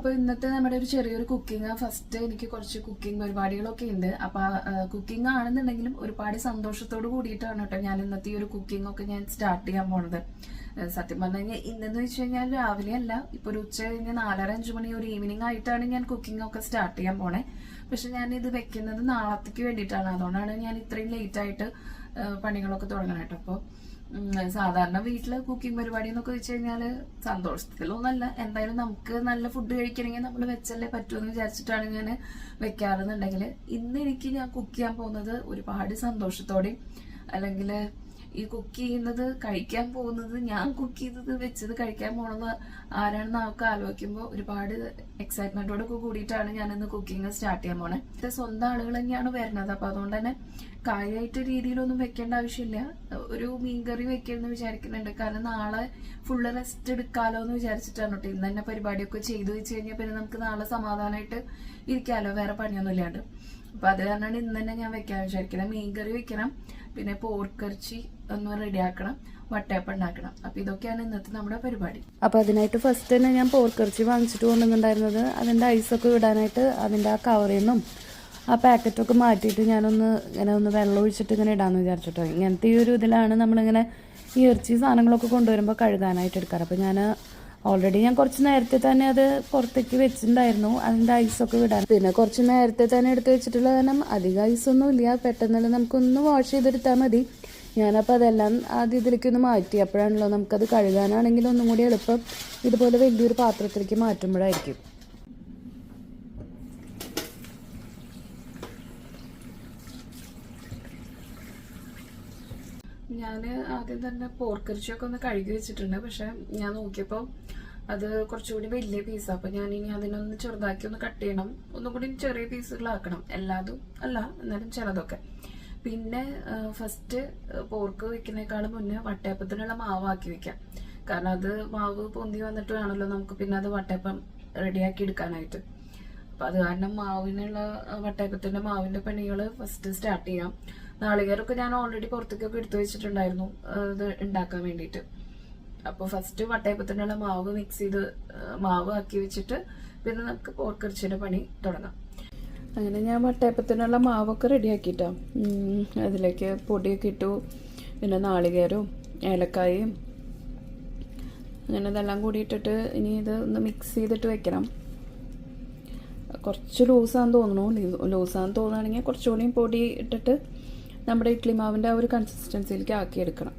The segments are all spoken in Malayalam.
അപ്പൊ ഇന്നത്തെ നമ്മുടെ ഒരു ചെറിയൊരു കുക്കിംഗ് ഫസ്റ്റ് എനിക്ക് കുറച്ച് കുക്കിംഗ് പരിപാടികളൊക്കെ ഉണ്ട്. അപ്പൊ കുക്കിംഗ് ആണെന്നുണ്ടെങ്കിലും ഒരുപാട് സന്തോഷത്തോട് കൂടിയിട്ടാണ് കേട്ടോ ഞാൻ ഇന്നത്തെ ഈ ഒരു കുക്കിംഗ് ഒക്കെ ഞാൻ സ്റ്റാർട്ട് ചെയ്യാൻ പോണത്. സത്യം പറഞ്ഞു കഴിഞ്ഞാൽ ഇന്നെന്ന് വെച്ച് കഴിഞ്ഞാൽ രാവിലെ അല്ല, ഇപ്പൊ ഒരു ഉച്ച കഴിഞ്ഞ് 4:30-5 മണി ഒരു ഈവനിങ് ആയിട്ടാണ് ഞാൻ കുക്കിംഗ് ഒക്കെ സ്റ്റാർട്ട് ചെയ്യാൻ പോണേ. പക്ഷെ ഞാൻ ഇത് വെക്കുന്നത് നാളത്തേക്ക് വേണ്ടിയിട്ടാണ്. അതുകൊണ്ടാണ് ഞാൻ ഇത്രയും ലേറ്റ് ആയിട്ട് പണികളൊക്കെ തുടങ്ങണം കേട്ടോ. അപ്പൊ സാധാരണ വീട്ടില് കുക്കിംഗ് പരിപാടി എന്നൊക്കെ വെച്ച് കഴിഞ്ഞാല് സന്തോഷത്തിലൊന്നല്ല, എന്തായാലും നമുക്ക് നല്ല ഫുഡ് കഴിക്കണമെങ്കിൽ നമ്മൾ വെച്ചല്ലേ പറ്റുമെന്ന് വിചാരിച്ചിട്ടാണ് ഞാൻ വെക്കാറെന്നുണ്ടെങ്കിൽ ഇന്ന് എനിക്ക് ഞാൻ കുക്ക് ചെയ്യാൻ പോകുന്നത് ഒരുപാട് സന്തോഷത്തോടെയും, അല്ലെങ്കിൽ ഈ കുക്ക് ചെയ്യുന്നത് കഴിക്കാൻ പോകുന്നത് ഞാൻ കുക്ക് ചെയ്തത് വെച്ചത് കഴിക്കാൻ പോണെന്ന് ആരാണെന്ന് നമുക്ക് ആലോചിക്കുമ്പോൾ ഒരുപാട് എക്സൈറ്റ്മെന്റോടൊക്കെ കൂടിയിട്ടാണ് ഞാനിന്ന് കുക്കിംഗ് സ്റ്റാർട്ട് ചെയ്യാൻ പോണേ. ഇത് സ്വന്തം ആളുകൾ തന്നെയാണ് വരുന്നത്. അപ്പൊ അതുകൊണ്ട് തന്നെ കാര്യമായിട്ട് രീതിയിലൊന്നും വെക്കേണ്ട ആവശ്യമില്ല. ഒരു മീൻകറി വെക്കണമെന്ന് വിചാരിക്കുന്നുണ്ട്. കാരണം നാളെ ഫുള്ള് റെസ്റ്റ് എടുക്കാലോ എന്ന് വിചാരിച്ചിട്ടാണ് കേട്ടോ ഇന്ന് തന്നെ പരിപാടിയൊക്കെ ചെയ്തു വെച്ച് കഴിഞ്ഞാൽ പിന്നെ നമുക്ക് നാളെ സമാധാനമായിട്ട് ഇരിക്കാലോ, വേറെ പണിയൊന്നും ഇല്ലാണ്ട്. അപ്പൊ അത് കാരണമാണ് ഇന്ന് തന്നെ ഞാൻ വെക്കാൻ വിചാരിക്കുന്നത്. മീൻകറി വെക്കണം, പിന്നെ പോർക്കിറച്ചി ഒന്ന് റെഡിയാക്കണം, വട്ടയപ്പം ഉണ്ടാക്കണം. അപ്പൊ ഇതൊക്കെയാണ് ഇന്നത്തെ നമ്മുടെ പരിപാടി. അപ്പൊ അതിനായിട്ട് ഫസ്റ്റ് തന്നെ ഞാൻ പോർക്കിറച്ചി വാങ്ങിച്ചിട്ട് കൊണ്ടുവന്നിട്ടുണ്ടായിരുന്നത്. അതിന്റെ ഐസൊക്കെ ഇടാനായിട്ട് അതിന്റെ ആ കവറിൽ നിന്നും ആ പാക്കറ്റൊക്കെ മാറ്റിയിട്ട് ഞാനൊന്ന് ഇങ്ങനെ ഒന്ന് വെള്ളം ഒഴിച്ചിട്ട് ഇങ്ങനെ ഇടാന്ന് വിചാരിച്ചിട്ടോ. ഇങ്ങനത്തെ ഈ ഒരു ഇതിലാണ് നമ്മളിങ്ങനെ ഈ ഇറച്ചി സാധനങ്ങളൊക്കെ കൊണ്ടുവരുമ്പോൾ കഴുകാനായിട്ട് എടുക്കാറ്. അപ്പൊ ഞാൻ ഓൾറെഡി ഞാൻ കുറച്ച് നേരത്തെ തന്നെ അത് പുറത്തേക്ക് വെച്ചിട്ടുണ്ടായിരുന്നു, അതിൻ്റെ ഐസൊക്കെ വിടാൻ. പിന്നെ കുറച്ച് നേരത്തെ തന്നെ എടുത്ത് വെച്ചിട്ടുള്ള കാരണം അധികം ഐസൊന്നും ഇല്ല, പെട്ടെന്നല്ല നമുക്കൊന്ന് വാഷ് ചെയ്തെടുത്താൽ മതി. ഞാനപ്പോൾ അതെല്ലാം ആദ്യം ഇതിലേക്കൊന്ന് മാറ്റി. അപ്പോഴാണല്ലോ നമുക്കത് കഴുകാനാണെങ്കിലും ഒന്നും കൂടി എളുപ്പം ഇതുപോലെ വലിയൊരു പാത്രത്തിലേക്ക് മാറ്റുമ്പോഴായിരിക്കും. ഞാൻ ആദ്യം തന്നെ പോർക്കിറച്ചിയൊക്കെ ഒന്ന് കഴുകി വെച്ചിട്ടുണ്ട്. പക്ഷെ ഞാൻ നോക്കിയപ്പോൾ അത് കുറച്ചുകൂടി വലിയ പീസാണ്. അപ്പൊ ഞാൻ ഇനി അതിനൊന്ന് ചെറുതാക്കി ഒന്ന് കട്ട് ചെയ്യണം, ഒന്നും കൂടി ചെറിയ പീസുകളാക്കണം. എല്ലാതും അല്ല, എന്നാലും ചിലതൊക്കെ. പിന്നെ ഫസ്റ്റ് പോർക്ക് വെക്കുന്നേക്കാളും മുന്നേ വട്ടയപ്പത്തിനുള്ള മാവാക്കി വെക്കാം. കാരണം അത് മാവ് പൊന്തി വന്നിട്ട് വേണമല്ലോ നമുക്ക് പിന്നെ അത് വട്ടയപ്പം റെഡിയാക്കി എടുക്കാനായിട്ട്. അപ്പൊ അത് കാരണം വട്ടയപ്പത്തിന്റെ മാവിന്റെ പണികൾ ഫസ്റ്റ് സ്റ്റാർട്ട് ചെയ്യാം. നാളികേരമൊക്കെ ഞാൻ ഓൾറെഡി പുറത്തേക്കൊക്കെ എടുത്തു വെച്ചിട്ടുണ്ടായിരുന്നു ഇത് ഉണ്ടാക്കാൻ വേണ്ടിയിട്ട്. അപ്പോൾ ഫസ്റ്റ് വട്ടയപ്പത്തിനുള്ള മാവ് മിക്സ് ചെയ്ത് മാവ് ആക്കി വെച്ചിട്ട് പിന്നെ നമുക്ക് പോർക്കിറച്ചിയുടെ പണി തുടങ്ങാം. അങ്ങനെ ഞാൻ വട്ടയപ്പത്തിനുള്ള മാവൊക്കെ റെഡിയാക്കിയിട്ടോ. അതിലേക്ക് പൊടിയൊക്കെ ഇട്ടു, പിന്നെ നാളികേരവും ഏലക്കായും അങ്ങനെ ഇതെല്ലാം കൂടി ഇട്ടിട്ട് ഇനി ഇത് ഒന്ന് മിക്സ് ചെയ്തിട്ട് വെക്കണം. കുറച്ച് ലൂസാന്ന് തോന്നുന്നു. ലൂസാന്ന് തോന്നുകയാണെങ്കിൽ കുറച്ചുകൂടി പൊടി ഇട്ടിട്ട് നമ്മുടെ ഇഡ്ഡലി മാവിൻ്റെ ആ ഒരു കൺസിസ്റ്റൻസിയിലേക്ക് ആക്കിയെടുക്കണം.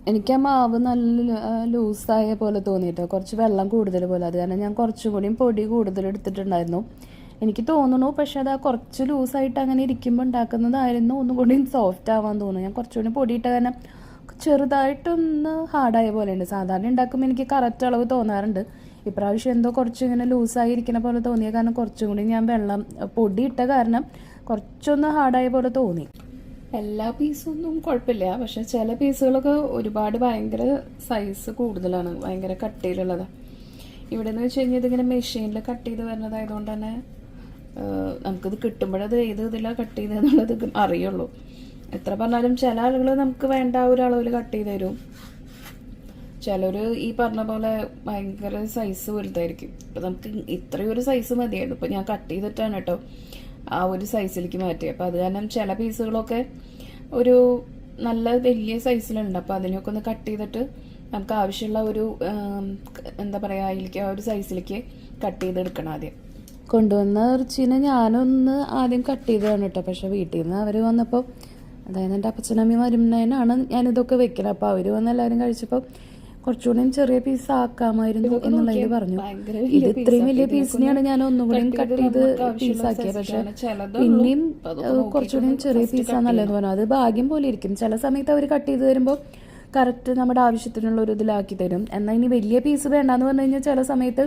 എനിക്ക് ആ മാവ് നല്ല ലൂസായ പോലെ തോന്നിയിട്ടോ, കുറച്ച് വെള്ളം കൂടുതൽ പോലെ. അത് കാരണം ഞാൻ കുറച്ചുകൂടിയും പൊടി കൂടുതൽ എടുത്തിട്ടുണ്ടായിരുന്നു എനിക്ക് തോന്നുന്നു. പക്ഷെ അത് കുറച്ച് ലൂസായിട്ട് അങ്ങനെ ഇരിക്കുമ്പോൾ ഉണ്ടാക്കുന്നതായിരുന്നു ഒന്നും കൂടി സോഫ്റ്റ് ആവാൻ തോന്നുന്നു. ഞാൻ കുറച്ചുകൂടി പൊടിയിട്ട കാരണം ചെറുതായിട്ടൊന്ന് ഹാർഡായ പോലെയുണ്ട്. സാധാരണ ഉണ്ടാക്കുമ്പോൾ എനിക്ക് കറക്റ്റ് അളവ് തോന്നാറുണ്ട്. ഇപ്രാവശ്യം എന്തോ കുറച്ച് ഇങ്ങനെ ലൂസായി ഇരിക്കുന്ന പോലെ തോന്നിയ കാരണം കുറച്ചും കൂടി ഞാൻ പൊടിയിട്ട കാരണം കുറച്ചൊന്ന് ഹാർഡായ പോലെ തോന്നി. എല്ലാ പീസൊന്നും കുഴപ്പമില്ല, പക്ഷെ ചില പീസുകളൊക്കെ ഒരുപാട് ഭയങ്കര സൈസ് കൂടുതലാണ്, ഭയങ്കര കട്ടിയിലുള്ളത്. ഇവിടെ എന്ന് വെച്ച് കഴിഞ്ഞാൽ ഇതിങ്ങനെ മെഷീനിൽ കട്ട് ചെയ്ത് വരുന്നതായതുകൊണ്ട് തന്നെ നമുക്കിത് കിട്ടുമ്പോഴത് ഏത് ഇതിലാണ് കട്ട് ചെയ്തതെന്നുള്ളത് അറിയുള്ളൂ. എത്ര പറഞ്ഞാലും ചില ആളുകൾ നമുക്ക് വേണ്ട ഒരു അളവിൽ കട്ട് ചെയ്ത് തരും, ചിലർ ഈ പറഞ്ഞ പോലെ ഭയങ്കര സൈസ് വലുതായിരിക്കും. അപ്പം നമുക്ക് ഇത്രയൊരു സൈസ് മതിയായിരുന്നു. ഇപ്പം ഞാൻ കട്ട് ചെയ്തിട്ടാണ് കേട്ടോ ആ ഒരു സൈസിലേക്ക് മാറ്റി. അപ്പം അത് കാരണം ചില പീസുകളൊക്കെ ഒരു നല്ല വലിയ സൈസിലുണ്ട്. അപ്പം അതിനൊക്കെ ഒന്ന് കട്ട് ചെയ്തിട്ട് നമുക്ക് ആവശ്യമുള്ള ഒരു എന്താ പറയുക അതിലേക്ക് ആ ഒരു സൈസിലേക്ക് കട്ട് ചെയ്തെടുക്കണം. ആദ്യം കൊണ്ടുവന്ന ഇറച്ചിനെ ഞാനൊന്ന് ആദ്യം കട്ട് ചെയ്തതാണ് കേട്ടോ. പക്ഷെ വീട്ടിൽ നിന്ന് അവർ വന്നപ്പോൾ, അതായത് എൻ്റെ അപ്പച്ചനമ്മി വരുന്നതിനാണ് ഞാനിതൊക്കെ വെക്കുന്നത്. അപ്പോൾ അവർ വന്ന് എല്ലാവരും കഴിച്ചപ്പോൾ കുറച്ചുകൂടി ചെറിയ പീസ് ആക്കാമായിരുന്നു എന്നുള്ളതിൽ പറഞ്ഞു. ഇത് ഇത്രയും വലിയ പീസിനെയാണ് ഞാൻ ഒന്നുകൂടി കട്ട് ചെയ്ത് പീസാക്കിയത്. പക്ഷെ പിന്നെയും കുറച്ചുകൂടി ചെറിയ പീസാന്നല്ലെന്ന് പറഞ്ഞു. അത് ഭാഗ്യം പോലെ ഇരിക്കും. ചില സമയത്ത് അവർ കട്ട് ചെയ്ത് തരുമ്പോൾ കറക്റ്റ് നമ്മുടെ ആവശ്യത്തിനുള്ള ഒരു ഇതിലാക്കി തരും. എന്നാൽ ഇനി വലിയ പീസ് വേണ്ടാന്ന് പറഞ്ഞു കഴിഞ്ഞാൽ ചില സമയത്ത്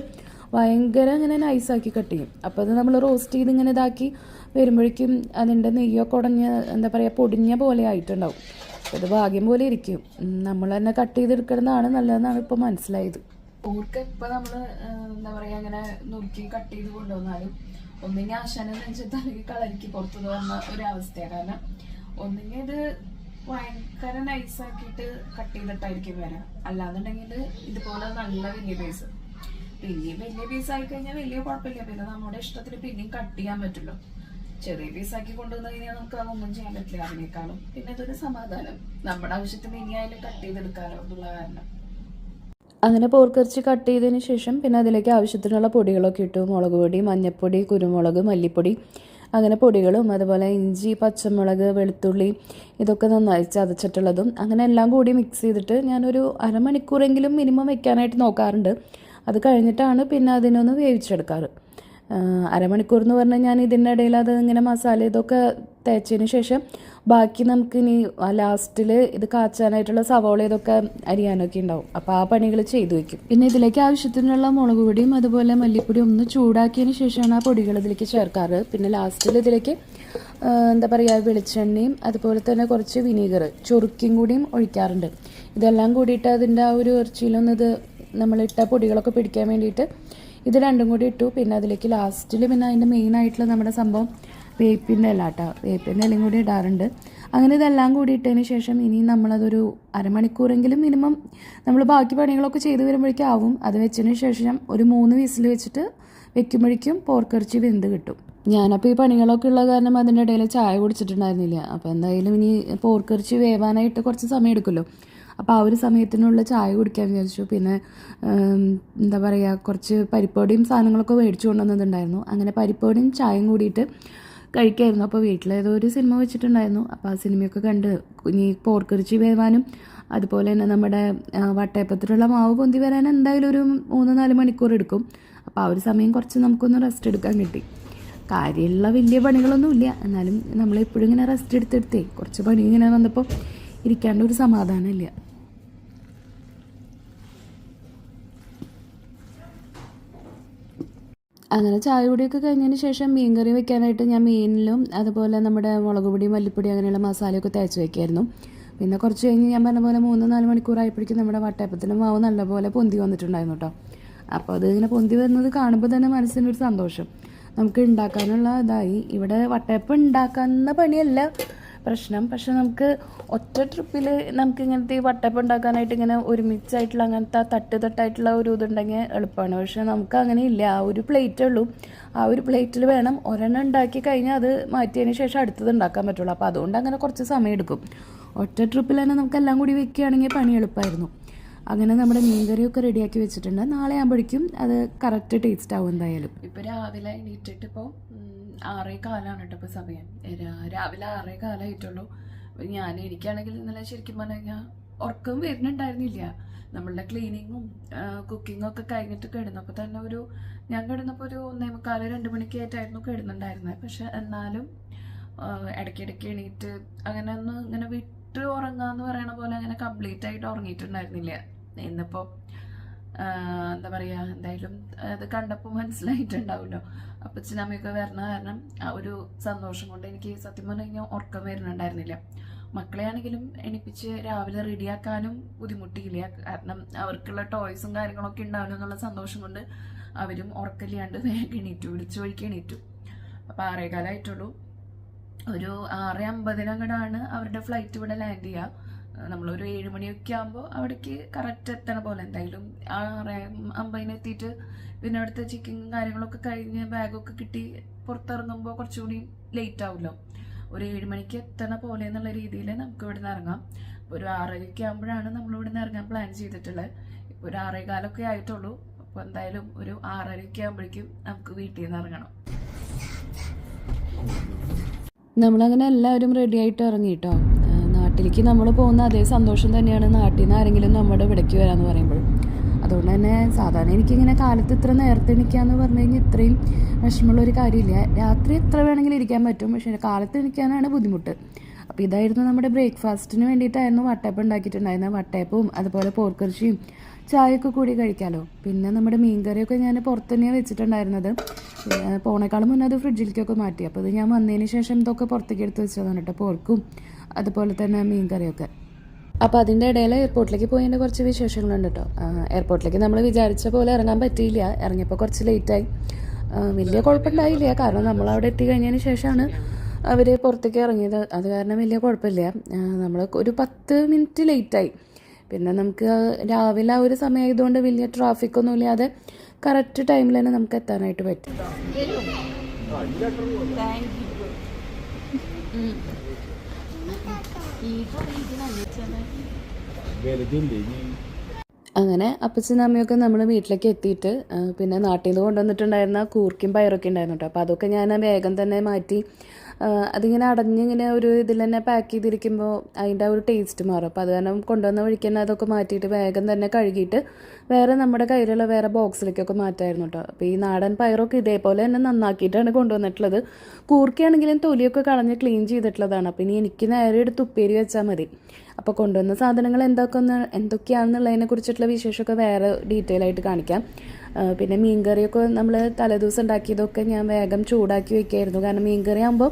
ഭയങ്കര ഇങ്ങനെ നൈസാക്കി കട്ട് ചെയ്യും. അപ്പോൾ അത് നമ്മൾ റോസ്റ്റ് ചെയ്ത് ഇങ്ങനെ ഇതാക്കി വരുമ്പോഴേക്കും അതിൻ്റെ നെയ്യൊക്കെ ഉടഞ്ഞ് എന്താ പറയുക പൊടിഞ്ഞ പോലെ ആയിട്ടുണ്ടാവും. അത് ഭാഗ്യം പോലെ ഇരിക്കും. നമ്മൾ തന്നെ കട്ട് ചെയ്തെടുക്കുന്നതാണ് നല്ലതെന്നാണ് ഇപ്പോൾ മനസ്സിലായത്. പോർക്ക് ഇപ്പം നമ്മൾ എന്താ പറയുക അങ്ങനെ നുറുക്കി കട്ട് ചെയ്ത് കൊണ്ടുവന്നാലും ഒന്നെങ്കിൽ ആശാനം വെച്ചിട്ട് അല്ലെങ്കിൽ കളരിക്ക് പുറത്തു വന്ന ഒരവസ്ഥയാണ്. കാരണം ഒന്നെങ്കിൽ ഇത് ഭയങ്കര നൈസാക്കിയിട്ട് കട്ട് ചെയ്തിട്ടായിരിക്കും വരാം, അല്ലാന്നുണ്ടെങ്കിൽ ഇതുപോലെ നല്ല വലിയ പീസ്. പിന്നെയും വലിയ പീസായി കഴിഞ്ഞാൽ വലിയ കുഴപ്പമില്ല, പിന്നെ നമ്മുടെ ഇഷ്ടത്തിന് പിന്നെയും കട്ട് ചെയ്യാൻ പറ്റുള്ളൂ. ചെറിയ പീസാക്കി കൊണ്ടുവന്നു കഴിഞ്ഞാൽ നമുക്ക് അതൊന്നും ചെയ്യാൻ പറ്റില്ല. അതിനേക്കാളും പിന്നെ ഇതൊരു സമാധാനം, നമ്മുടെ ആവശ്യത്തിന് ഇനിയായാലും കട്ട് ചെയ്തെടുക്കാമല്ലോ എന്നുള്ള കാരണം. അങ്ങനെ പോർക്കിറച്ചി കട്ട് ചെയ്തതിന് ശേഷം പിന്നെ അതിലേക്ക് ആവശ്യത്തിനുള്ള പൊടികളൊക്കെ ഇട്ടു. മുളക് പൊടി, മഞ്ഞൾപ്പൊടി, കുരുമുളക്, മല്ലിപ്പൊടി, അങ്ങനെ പൊടികളും അതുപോലെ ഇഞ്ചി, പച്ചമുളക്, വെളുത്തുള്ളി ഇതൊക്കെ നന്നായി ചതച്ചിട്ടുള്ളതും അങ്ങനെ എല്ലാം കൂടി മിക്സ് ചെയ്തിട്ട് ഞാനൊരു അരമണിക്കൂറെങ്കിലും മിനിമം വെക്കാനായിട്ട് നോക്കാറുണ്ട്. അത് കഴിഞ്ഞിട്ടാണ് പിന്നെ അതിനൊന്ന് വേവിച്ചെടുക്കാറ്. അരമണിക്കൂർ എന്ന് പറഞ്ഞാൽ ഞാൻ ഇതിൻ്റെ ഇടയിൽ അത് ഇങ്ങനെ മസാല ഇതൊക്കെ തേച്ചതിന് ശേഷം ബാക്കി നമുക്കിനി ലാസ്റ്റിൽ ഇത് കാച്ചാനായിട്ടുള്ള സവോള ഇതൊക്കെ അരിയാനൊക്കെ ഉണ്ടാവും. അപ്പോൾ ആ പണികൾ ചെയ്തു വയ്ക്കും. പിന്നെ ഇതിലേക്ക് ആവശ്യത്തിനുള്ള മുളക് പൊടിയും അതുപോലെ മല്ലിപ്പൊടിയും ഒന്ന് ചൂടാക്കിയതിന് ശേഷമാണ് ആ പൊടികൾ ഇതിലേക്ക് ചേർക്കാറ്. പിന്നെ ലാസ്റ്റിൽ ഇതിലേക്ക് എന്താ പറയുക, വെളിച്ചെണ്ണയും അതുപോലെ തന്നെ കുറച്ച് വിനീഗർ ചൊറുക്കിയും കൂടിയും ഒഴിക്കാറുണ്ട്. ഇതെല്ലാം കൂടിയിട്ട് അതിൻ്റെ ആ ഒരു ഇറച്ചിയിലൊന്നത് നമ്മളിട്ട പൊടികളൊക്കെ പിടിക്കാൻ വേണ്ടിയിട്ട് ഇത് രണ്ടും കൂടി ഇട്ടു. പിന്നെ അതിലേക്ക് ലാസ്റ്റിൽ പിന്നെ അതിൻ്റെ മെയിനായിട്ടുള്ള നമ്മുടെ സംഭവം വേപ്പിൻ്റെ ഇല കേട്ടോ, വേപ്പിൻ്റെ ഇലയും കൂടി ഇടാറുണ്ട്. അങ്ങനെ ഇതെല്ലാം കൂടി ഇട്ടതിന് ശേഷം ഇനി നമ്മളതൊരു അരമണിക്കൂറെങ്കിലും മിനിമം നമ്മൾ ബാക്കി പണികളൊക്കെ ചെയ്ത് വരുമ്പോഴേക്കും ആവും. അത് വെച്ചതിന് ശേഷം ഒരു 3 വിസിൽ വെച്ചിട്ട് വെക്കുമ്പോഴേക്കും പോർക്കിറച്ചി വെന്ത് കിട്ടും. ഞാനപ്പോൾ ഈ പണികളൊക്കെ ഉള്ള കാരണം അതിൻ്റെ ഇടയിൽ ചായ കുടിച്ചിട്ടുണ്ടായിരുന്നില്ല. അപ്പോൾ എന്തായാലും ഇനി പോർക്കിറച്ചി വേവാനായിട്ട് കുറച്ച് സമയം എടുക്കുമല്ലോ, അപ്പോൾ ആ ഒരു സമയത്തിനുള്ള ചായ കുടിക്കാൻ വിചാരിച്ചു. പിന്നെ എന്താ പറയുക, കുറച്ച് പരിപ്പൊടിയും സാധനങ്ങളൊക്കെ മേടിച്ചു കൊണ്ടുവന്നിട്ടുണ്ടായിരുന്നു. അങ്ങനെ പരിപ്പൊടിയും ചായയും കൂടിയിട്ട് കഴിക്കായിരുന്നു. അപ്പോൾ വീട്ടിലേതോ ഒരു സിനിമ വെച്ചിട്ടുണ്ടായിരുന്നു. അപ്പോൾ ആ സിനിമയൊക്കെ കണ്ട് ഇനി പോർക്കിറച്ചി വേവാനും അതുപോലെ തന്നെ നമ്മുടെ വട്ടയപ്പത്തിലുള്ള മാവ് പൊന്തി വരാൻ എന്തായാലും ഒരു 3-4 മണിക്കൂർ എടുക്കും. അപ്പോൾ ആ ഒരു സമയം കുറച്ച് നമുക്കൊന്ന് റെസ്റ്റ് എടുക്കാൻ കിട്ടി. കാര്യമുള്ള വലിയ പണികളൊന്നുമില്ല, എന്നാലും നമ്മളെപ്പോഴും ഇങ്ങനെ റെസ്റ്റ് എടുത്തെടുത്തേ കുറച്ച് പണി ഇങ്ങനെ വന്നപ്പോൾ ഇരിക്കാണ്ട് ഒരു സമാധാനമില്ല. അങ്ങനെ ചായ കുടിയൊക്കെ കഴിഞ്ഞതിന് ശേഷം മീൻ കറി വെക്കാനായിട്ട് ഞാൻ മീനിലും അതുപോലെ നമ്മുടെ മുളക് പൊടി, മല്ലിപ്പൊടി അങ്ങനെയുള്ള മസാലയൊക്കെ തേച്ച് വയ്ക്കായിരുന്നു. പിന്നെ കുറച്ച് കഴിഞ്ഞ് ഞാൻ പറഞ്ഞ പോലെ 3-4 മണിക്കൂറായപ്പോഴേക്കും നമ്മുടെ വട്ടയപ്പത്തിൻ്റെ മാവ് നല്ലപോലെ പൊന്തി വന്നിട്ടുണ്ടായിരുന്നു കേട്ടോ. അപ്പോൾ അത് ഇങ്ങനെ പൊന്തി വരുന്നത് കാണുമ്പോൾ തന്നെ മനസ്സിനൊരു സന്തോഷം. നമുക്ക് ഉണ്ടാക്കാനുള്ള ഇതായി. ഇവിടെ വട്ടയപ്പം ഉണ്ടാക്കുന്ന പണിയല്ല പ്രശ്നം, പക്ഷെ നമുക്ക് ഒറ്റ ട്രിപ്പിൽ നമുക്ക് ഇങ്ങനത്തെ ഈ വട്ടയപ്പം ഉണ്ടാക്കാനായിട്ട് ഇങ്ങനെ ഒരുമിച്ചായിട്ടുള്ള അങ്ങനത്തെ തട്ടായിട്ടുള്ള ഒരു ഇതുണ്ടെങ്കിൽ എളുപ്പമാണ്. പക്ഷെ നമുക്ക് അങ്ങനെ ഇല്ല, ആ ഒരു പ്ലേറ്റേ ഉള്ളൂ. ആ ഒരു പ്ലേറ്റിൽ വേണം ഒരെണ്ണം ഉണ്ടാക്കി കഴിഞ്ഞാൽ അത് മാറ്റിയതിന് ശേഷം അടുത്തത് ഉണ്ടാക്കാൻ പറ്റുള്ളൂ. അപ്പോൾ അതുകൊണ്ട് അങ്ങനെ കുറച്ച് സമയം എടുക്കും. ഒറ്റ ട്രിപ്പിൽ തന്നെ നമുക്ക് എല്ലാം കൂടി വെക്കുകയാണെങ്കിൽ പണി എളുപ്പമായിരുന്നു. അങ്ങനെ നമ്മുടെ മീൻകറിയൊക്കെ റെഡിയാക്കി വെച്ചിട്ടുണ്ട്. നാളെ ആകുമ്പോഴേക്കും അത് കറക്റ്റ് ടേസ്റ്റ് ആവും എന്തായാലും. ഇപ്പോൾ രാവിലെ എണീറ്റിട്ട് ഇപ്പോൾ 6:15 കേട്ടോ ഇപ്പോൾ സമയം. രാവിലെ 6:15 എനിക്കാണെങ്കിൽ ഇന്നലെ ശരിക്കും പറഞ്ഞു കഴിഞ്ഞാൽ ഉറക്കം വരുന്നുണ്ടായിരുന്നില്ല. നമ്മളുടെ ക്ലീനിങ്ങും കുക്കിങ്ങും ഒക്കെ കഴിഞ്ഞിട്ട് കിടന്നപ്പോൾ തന്നെ ഞാൻ കിടന്നപ്പോൾ ഒരു 1:45-2 മണിക്കായിട്ടായിരുന്നു കിടന്നുണ്ടായിരുന്നത്. പക്ഷെ എന്നാലും ഇടയ്ക്കിടയ്ക്ക് എണീറ്റ് അങ്ങനെ ഇങ്ങനെ വിട്ട് ഉറങ്ങാന്ന് പറയണ പോലെ അങ്ങനെ കംപ്ലീറ്റ് ആയിട്ട് ഉറങ്ങിയിട്ടുണ്ടായിരുന്നില്ല. ഇന്നിപ്പോൾ എന്താ പറയുക, എന്തായാലും അത് കണ്ടപ്പോൾ മനസ്സിലായിട്ടുണ്ടാവുമല്ലോ. അപ്പച്ചനമ്മയൊക്കെ വരണ കാരണം ആ ഒരു സന്തോഷം കൊണ്ട് എനിക്ക് സത്യം പറഞ്ഞു കഴിഞ്ഞാൽ ഉറക്കം വരുന്നുണ്ടായിരുന്നില്ല. മക്കളെ ആണെങ്കിലും എണിപ്പിച്ച് രാവിലെ റെഡിയാക്കാനും ബുദ്ധിമുട്ടിയില്ല, കാരണം അവർക്കുള്ള ടോയ്സും കാര്യങ്ങളൊക്കെ ഉണ്ടാവില്ല എന്നുള്ള സന്തോഷം കൊണ്ട് അവരും ഉറക്കമില്ലാണ്ട് വേഗം എണീറ്റു, വിളിച്ചു വഴിക്ക് എണീറ്റു. അപ്പോൾ 6:15 ഒരു 6:50 അവരുടെ ഫ്ലൈറ്റ് ഇവിടെ ലാൻഡ് ചെയ്യുക. നമ്മളൊരു 7 മണിയൊക്കെ ആകുമ്പോൾ അവിടേക്ക് കറക്റ്റ് എത്തണ പോലെ. എന്തായാലും 6:50 എത്തിയിട്ട് പിന്നെ അവിടുത്തെ ചെക്കിങ്ങും കാര്യങ്ങളൊക്കെ കഴിഞ്ഞ് ബാഗൊക്കെ കിട്ടി പുറത്തിറങ്ങുമ്പോൾ കുറച്ചുകൂടി ലേറ്റ് ആവുമല്ലോ. ഒരു 7 മണിക്ക് എത്തണ പോലെ എന്നുള്ള രീതിയിൽ നമുക്ക് ഇവിടെ നിന്ന് ഇറങ്ങാം. ഇപ്പോൾ ഒരു 6:30 ആകുമ്പോഴാണ് നമ്മളിവിടെ നിന്ന് ഇറങ്ങാൻ പ്ലാൻ ചെയ്തിട്ടുള്ളത്. ഇപ്പോൾ ഒരു 6:15 ആയിട്ടുള്ളൂ. അപ്പോൾ എന്തായാലും ഒരു 6:30 ആകുമ്പോഴേക്കും നമുക്ക് വീട്ടിൽ നിന്ന് ഇറങ്ങണം. നമ്മളങ്ങനെ എല്ലാവരും റെഡി ആയിട്ട് ഇറങ്ങി കേട്ടോ. നാട്ടിലേക്ക് നമ്മൾ പോകുന്ന അതേ സന്തോഷം തന്നെയാണ് നാട്ടിൽ നിന്ന് ആരെങ്കിലും നമ്മുടെ ഇവിടേക്ക് വരാമെന്ന് പറയുമ്പോൾ. അതുകൊണ്ട് തന്നെ സാധാരണ എനിക്കിങ്ങനെ കാലത്ത് ഇത്ര നേരത്തെ എണിക്കാന്ന് പറഞ്ഞു കഴിഞ്ഞാൽ ഇത്രയും വിഷമമുള്ളൊരു കാര്യമില്ല. രാത്രി എത്ര വേണമെങ്കിലും ഇരിക്കാൻ പറ്റും, പക്ഷേ കാലത്ത് എണിക്കാനാണ് ബുദ്ധിമുട്ട്. അപ്പോൾ ഇതായിരുന്നു നമ്മുടെ ബ്രേക്ക്ഫാസ്റ്റിന് വേണ്ടിയിട്ടായിരുന്നു വട്ടയപ്പം ഉണ്ടാക്കിയിട്ടുണ്ടായിരുന്നത്. വട്ടയപ്പവും അതുപോലെ പോർക്കിറച്ചിയും ചായയൊക്കെ കൂടി കഴിക്കാമല്ലോ. പിന്നെ നമ്മുടെ മീൻകറിയൊക്കെ ഞാൻ പുറത്ത് തന്നെയാണ് വെച്ചിട്ടുണ്ടായിരുന്നത്. പോണേക്കാളും മുന്നേ അത് ഫ്രിഡ്ജിലേക്കൊക്കെ മാറ്റി. അപ്പോൾ ഇത് ഞാൻ വന്നതിന് ശേഷം ഇതൊക്കെ പുറത്തേക്ക് എടുത്ത് വെച്ചതാണ് കേട്ടോ, പോർക്കും അതുപോലെ തന്നെ മീൻകറിയൊക്കെ. അപ്പോൾ അതിൻ്റെ ഇടയിൽ എയർപോർട്ടിലേക്ക് പോയതിൻ്റെ കുറച്ച് വിശേഷങ്ങളുണ്ട് കേട്ടോ. എയർപോർട്ടിലേക്ക് നമ്മൾ വിചാരിച്ച പോലെ ഇറങ്ങാൻ പറ്റിയില്ല. ഇറങ്ങിയപ്പോൾ കുറച്ച് ലേറ്റായി. വലിയ കുഴപ്പമുണ്ടായില്ല, കാരണം നമ്മളവിടെ എത്തിക്കഴിഞ്ഞതിന് ശേഷമാണ് അവർ പുറത്തേക്ക് ഇറങ്ങിയത്. അത് കാരണം വലിയ കുഴപ്പമില്ല. നമ്മൾ ഒരു 10 മിനിറ്റ് ലേറ്റായി. പിന്നെ നമുക്ക് രാവിലെ ആ ഒരു സമയമായതുകൊണ്ട് വലിയ ട്രാഫിക്കൊന്നും ഇല്ലാതെ കറക്റ്റ് ടൈമിൽ തന്നെ നമുക്ക് എത്താനായിട്ട് പറ്റും. അങ്ങനെ അപ്പച്ചനും അമ്മയൊക്കെ നമ്മൾ വീട്ടിലേക്ക് എത്തിയിട്ട് പിന്നെ നാട്ടിൽ നിന്ന് കൊണ്ടുവന്നിട്ടുണ്ടായിരുന്ന കൂർക്കും പയറൊക്കെ ഉണ്ടായിരുന്നു കേട്ടോ. അപ്പോൾ അതൊക്കെ ഞാൻ വേഗം തന്നെ മാറ്റി. അതിങ്ങനെ അടഞ്ഞിങ്ങനെ ഒരു ഇതിൽ തന്നെ പാക്ക് ചെയ്തിരിക്കുമ്പോൾ അതിൻ്റെ ആ ഒരു ടേസ്റ്റ് മാറും. അപ്പോൾ അത് കാരണം കൊണ്ടുവന്ന വഴിക്ക് തന്നെ അതൊക്കെ മാറ്റിയിട്ട് വേഗം തന്നെ കഴുകിയിട്ട് വേറെ നമ്മുടെ കയ്യിലുള്ള വേറെ ബോക്സിലേക്കൊക്കെ മാറ്റായിരുന്നു കേട്ടോ. അപ്പോൾ ഈ നാടൻ പയറൊക്കെ ഇതേപോലെ തന്നെ നന്നാക്കിയിട്ടാണ് കൊണ്ടുവന്നിട്ടുള്ളത്. കൂർക്കയാണെങ്കിലും തൊലിയൊക്കെ കളഞ്ഞ് ക്ലീൻ ചെയ്തിട്ടുള്ളതാണ്. അപ്പോൾ ഇനി എനിക്ക് നേരെ എടുത്ത് ഉപ്പേരി വെച്ചാൽ മതി. അപ്പോൾ കൊണ്ടുവന്ന സാധനങ്ങൾ എന്തൊക്കെയാണെന്നുള്ളതിനെ കുറിച്ചിട്ടുള്ള വിശേഷമൊക്കെ വേറെ ഡീറ്റെയിൽ ആയിട്ട് കാണിക്കാം. പിന്നെ മീൻകറിയൊക്കെ നമ്മൾ തലേദിവസം ഉണ്ടാക്കിയതൊക്കെ ഞാൻ വേഗം ചൂടാക്കി വെക്കുകയായിരുന്നു. കാരണം മീൻകറി ആകുമ്പോൾ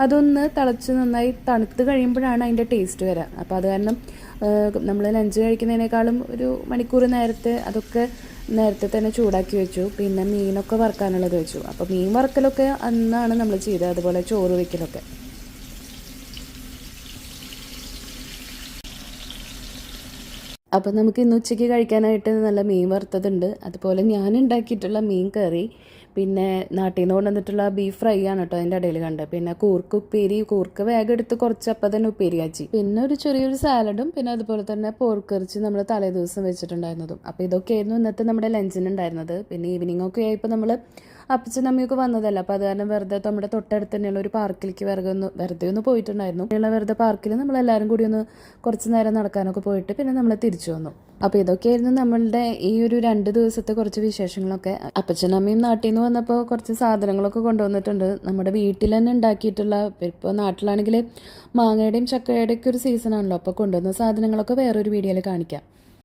അതൊന്ന് തിളച്ച് നന്നായി തണുത്ത് കഴിയുമ്പോഴാണ് അതിൻ്റെ ടേസ്റ്റ് വരിക. അപ്പോൾ അത് കാരണം നമ്മൾ ലഞ്ച് കഴിക്കുന്നതിനേക്കാളും ഒരു മണിക്കൂർ നേരത്തെ തന്നെ ചൂടാക്കി വെച്ചു. പിന്നെ മീനൊക്കെ വറുക്കാനുള്ളത് വെച്ചു. അപ്പോൾ മീൻ വറുക്കലൊക്കെ അന്നാണ് നമ്മൾ ചെയ്തത്. അതുപോലെ ചോറ് വയ്ക്കലൊക്കെ. അപ്പോൾ നമുക്ക് ഇന്ന് ഉച്ചയ്ക്ക് കഴിക്കാനായിട്ട് നല്ല മീൻ വറുത്തതുണ്ട്. അതുപോലെ ഞാൻ ഉണ്ടാക്കിയിട്ടുള്ള മീൻ കറി, പിന്നെ നാട്ടിൽ നിന്ന് കൊണ്ടുവന്നിട്ടുള്ള ബീഫ് ഫ്രൈ ആണ് കേട്ടോ അതിൻ്റെ ഇടയിൽ കണ്ടത്. പിന്നെ കൂർക്ക് ഉപ്പേരി, കൂർക്ക് വേഗം എടുത്ത് കുറച്ച് അപ്പം തന്നെ ഉപ്പേരി കാച്ചി. പിന്നെ ഒരു ചെറിയൊരു സാലഡും പിന്നെ അതുപോലെ തന്നെ പോർക്കിറച്ചി നമ്മൾ തലേ ദിവസം വെച്ചിട്ടുണ്ടായിരുന്നതും. അപ്പോൾ ഇതൊക്കെയായിരുന്നു ഇന്നത്തെ നമ്മുടെ ലഞ്ചിനുണ്ടായിരുന്നത്. പിന്നെ ഈവനിങ് ഒക്കെ ആയപ്പോൾ നമ്മൾ അപ്പച്ചനും അമ്മയൊക്കെ വന്നതല്ല. അപ്പോൾ അത് കാരണം വെറുതെ നമ്മുടെ തൊട്ടടുത്ത് തന്നെയുള്ള ഒരു പാർക്കിലേക്ക് വെറുതെ ഒന്ന് പോയിട്ടുണ്ടായിരുന്നു. വെറുതെ പാർക്കിൽ നമ്മളെല്ലാവരും കൂടി ഒന്ന് കുറച്ച് നേരം നടക്കാനൊക്കെ പോയിട്ട് പിന്നെ നമ്മൾ തിരിച്ചു വന്നു. അപ്പോൾ ഇതൊക്കെയായിരുന്നു നമ്മളുടെ ഈ ഒരു 2 ദിവസത്തെ കുറച്ച് വിശേഷങ്ങളൊക്കെ. അപ്പച്ചനും അമ്മയും നാട്ടിൽ നിന്ന് വന്നപ്പോൾ കുറച്ച് സാധനങ്ങളൊക്കെ കൊണ്ടുവന്നിട്ടുണ്ട്. നമ്മുടെ വീട്ടിൽ തന്നെ ഉണ്ടാക്കിയിട്ടുള്ള, ഇപ്പോൾ നാട്ടിലാണെങ്കിൽ മാങ്ങയുടെയും ചക്കയുടെയൊക്കെ ഒരു സീസണാണല്ലോ. അപ്പോൾ കൊണ്ടുവന്ന സാധനങ്ങളൊക്കെ വേറൊരു വീഡിയോയിൽ കാണിക്കാം.